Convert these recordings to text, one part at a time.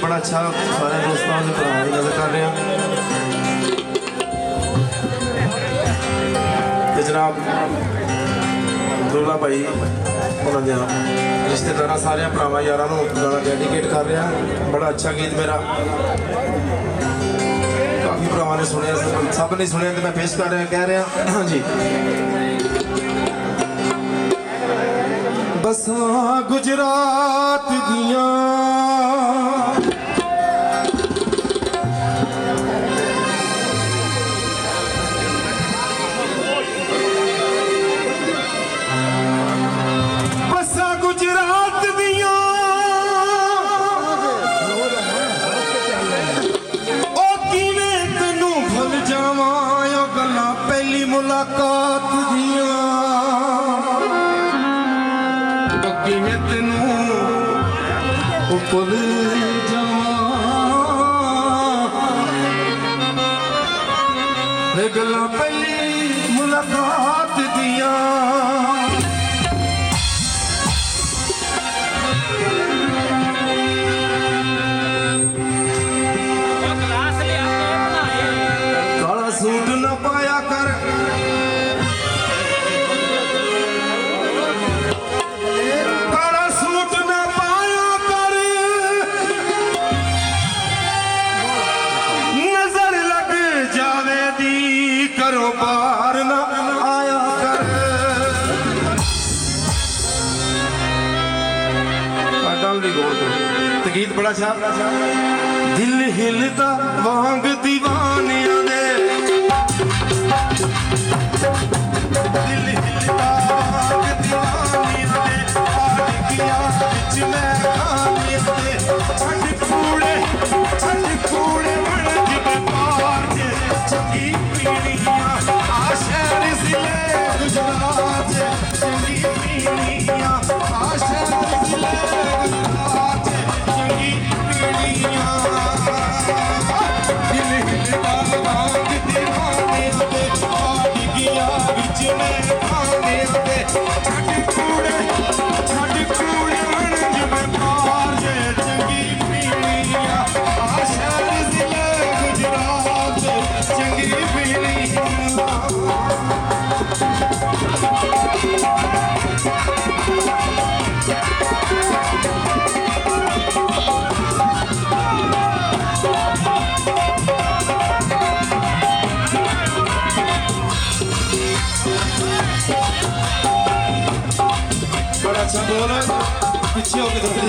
बड़ा अच्छा सारे दोस्तों से भरावां नजर कर रहे हैं। तो जनाब दुला भाई उन्होंने रिश्तेदार सारे भरावां यारां नूं गाना डेडिकेट कर रहा। बड़ा अच्छा गीत मेरा काफ़ी भरावां ने सुनिया, सब ने सुनिया तो मैं पेश कर रहा कह रहा हाँ जी। बसां गुजरात दियां मुलाकात दिया बाकी मैं तेनू भुल जावां गल्लां पहली मुलाकात दिया। काला सूट न पाया कर बार न आया कर तो गीत बड़ा अच्छा। दिल हिलदा वांग दीवानिया दे दिल हिलदा वांग दीवानिया दे पाटिया विच मैं खानिया दे छड़ कूड़े बन जिबे पार जे चंगी पीड़ियां आशर जिले गुजरात चंगी पीड़ियां आशर जिले गुजरात चंगी पीड़ियां दिल हिलदा वांग दीवाने दे पाटिया विच मैं खाने दे छड़ कूड़े बन जिबे पार जे चंगी पीड़ियां आशर जिले गुजरात चंगी पीड़ियां। बड़ा अच्छा बोल पीछे होके थोड़ी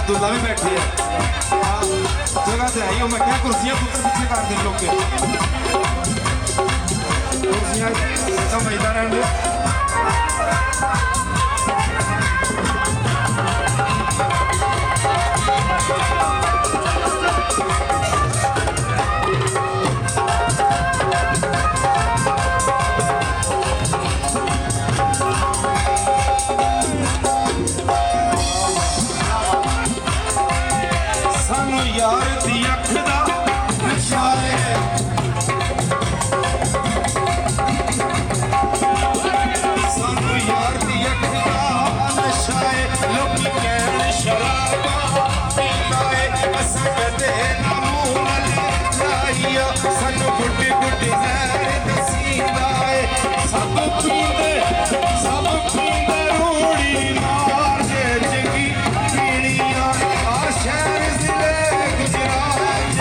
दुल्ला भी बैठी है जगह से आई हूँ मैं क्या कुर्सियाँ पुत्र पीछे कर दे लोग कुर्सियाँ समझदा रहने यार दी अख दा नशा है सानू यार दी अख दा नशा है लोकी कहण शराबा पीता है असां कदे ना मूंह नाल लाइया सानू गुड्डी गुड्डी नहर दसींदा है सब पींदे रूड़ी मार जे चंगी पीड़ियां आशर जिले गुजरात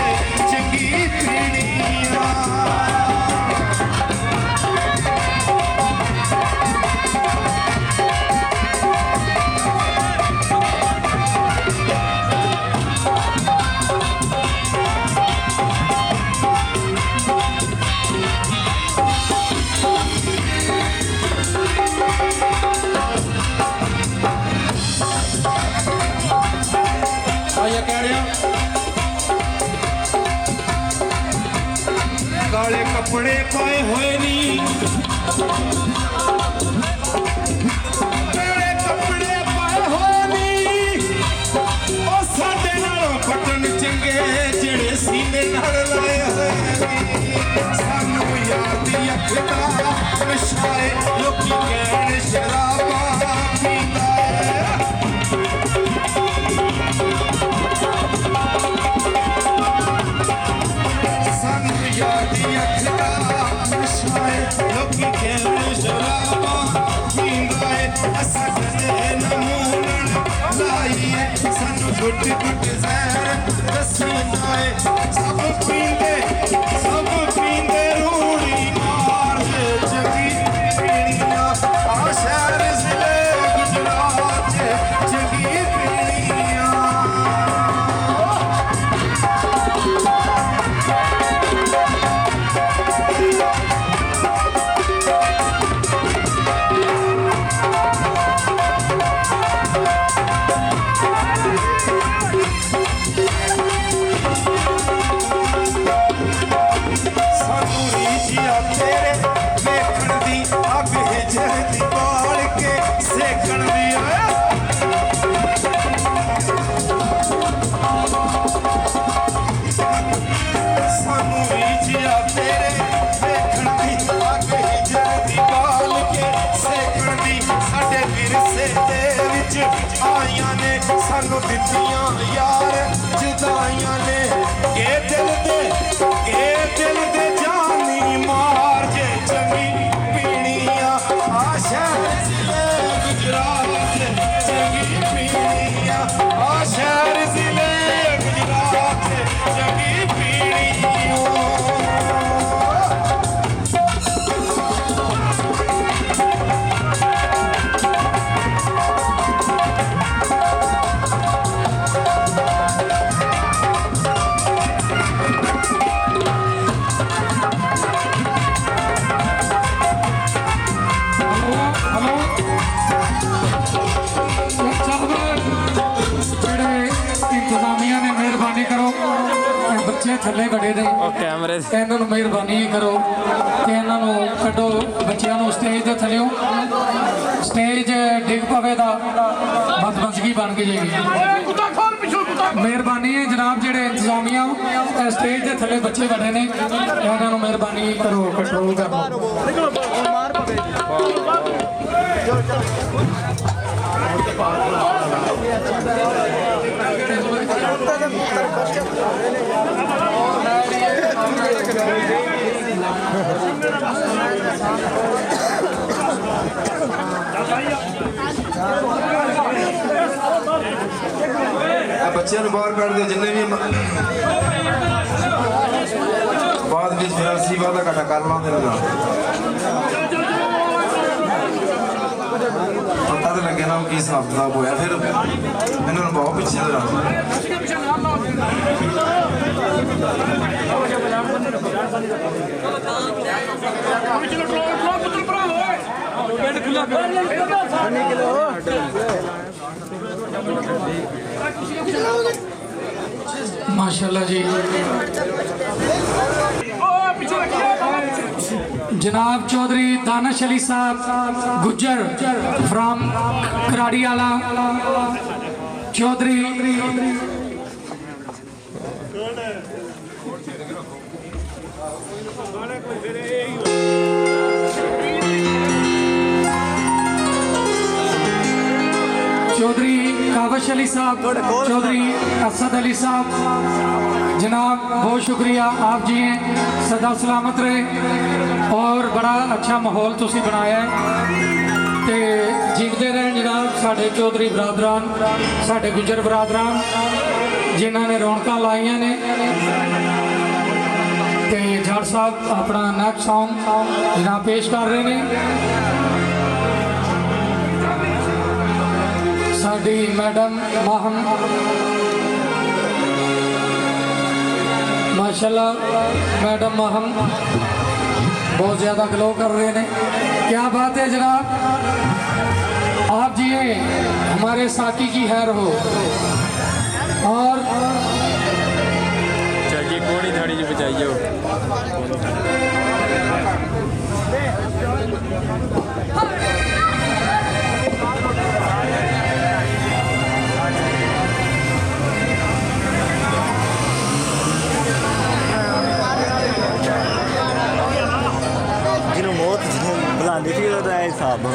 चंगी पीड़ियां। काले कपड़े पाए हुए नी काले कपड़े पाए हुए नी ओ साडे नालों बटन चंगे जेड़े सीने नाल लाए हुए सानू यार दी अख दा नशा है लोकी कहण शराबा पींदा है ਲੋਕੀ ਕਹਿਣ ਸ਼ਰਾਬਾਂ ਪੀਂਦਾ ਏ ਅਸਾਂ ਕਦੇ ਨਾ ਮੂੰਹ ਲਾਈਏ ਸਾਨੂੰ ਗੁੱਟ ਗੁੱਟ ਜ਼ਹਿਰ ਦੱਸਦਾ ਏ ਸਭ ਪੀਂਦੇ ਰੂੜੀ ਮਾਰਦੇ ਚੰਗੀ ਪੀਣੀਆਂ ਆ ਸ਼ਹਿਰ ਜ਼ਿਲ੍ਹੇ ਗੁਜਰਾਤ 'ਚ ਚੰਗੀ ਪੀਣੀਆਂ ਸਾਨੂੰ ਰੀਝਿਆ ਤੇਰੇ ਵੇਖਣ ਦੀ ਅੱਗ ਹਿਜਰ ਦੀ ਬਾਲ ਕੇ ਸੇਕਣ ਦੀ ਸਾਨੂੰ ਰੀਝਿਆ ਤੇਰੇ ਵੇਖਣ ਦੀ ਅੱਗ ਹਿਜਰ ਦੀ ਬਾਲ ਕੇ ਸੇਕਣ ਦੀ ਸਾਡੇ ਵਿਰਸੇ ਦੇ ਵਿੱਚ ਆਈਆਂ ਨੇ ਸਾਨੂੰ ਦਿੱਤੀਆਂ ਯਾਰ ਜੁਦਾਈਆਂ ਨੇ ਇਹ ਦਿਲ ਦੇ ਜਾਨੀ ਮਾਰ ਜੇ ਚੰਗੀ ਪੀਣੀਆਂ ਆ ਸ਼ਹਿਰ ਜ਼ਿਲ੍ਹੇ ਗੁਜਰਾਤ ਚੰਗੀ ਪੀਣੀਆਂ ਆ ਸ਼ਹਿਰ ਜ਼ਿਲ੍ਹੇ ਗੁਜਰਾਤ ਚੰਗੀ ਪੀਣੀਆਂ इंतजामिया ने मेहरबानी करो बच्चे थले बड़े ने कैमरे इन्हों मेहरबानी करो कि इन्हों कड्डो बच्चों स्टेज के थल्यों स्टेज डिग पवे दा बदमजगी बन के जाएगी मेहरबानी है जनाब जेडे इंतजामिया स्टेज के थले बच्चे बड़े ने इन्हों मेहरबानी करो कंट्रोल करो बच्चों बाहर कढ़ दो जिन्हें भी बाद में फिर असी वादा घाटा कर लाते पता तो लगे ना कि हिसाब किताब होया फिर इन्होंने बहुत पीछे माशाल्लाह जी जनाब चौधरी दानिश अली साहब गुज्जर फ्रॉम कराड़ीवाला चौधरी चौधरी कावश अली साहब चौधरी असद अली साहब जनाब बहुत शुक्रिया आप जी हैं सदा सलामत रहे और बड़ा अच्छा माहौल तुसी बनाया है ते जीवते रहन जनाब साढ़े चौधरी बरादरान साढ़े गुजर बरादरान जिन्हों ने रौनक लाइया ने ते जट साहब अपना नेक्स्ट सॉन्ग जनाब पेश कर रहे हैं साडी मैडम माहम माशाल्लाह मैडम माहम बहुत ज़्यादा ग्लो कर रहे हैं क्या बात है जनाब आप जी हमारे साथी की खैर हो और चाहिए कोड़ी थाड़ी जी बचाइए ਜਿਹਨੂੰ ਮੌਤ ਬੁਲਾਉਂਦੀ ਸੀ ਉਹਦਾ ਇਹ ਹਿਸਾਬ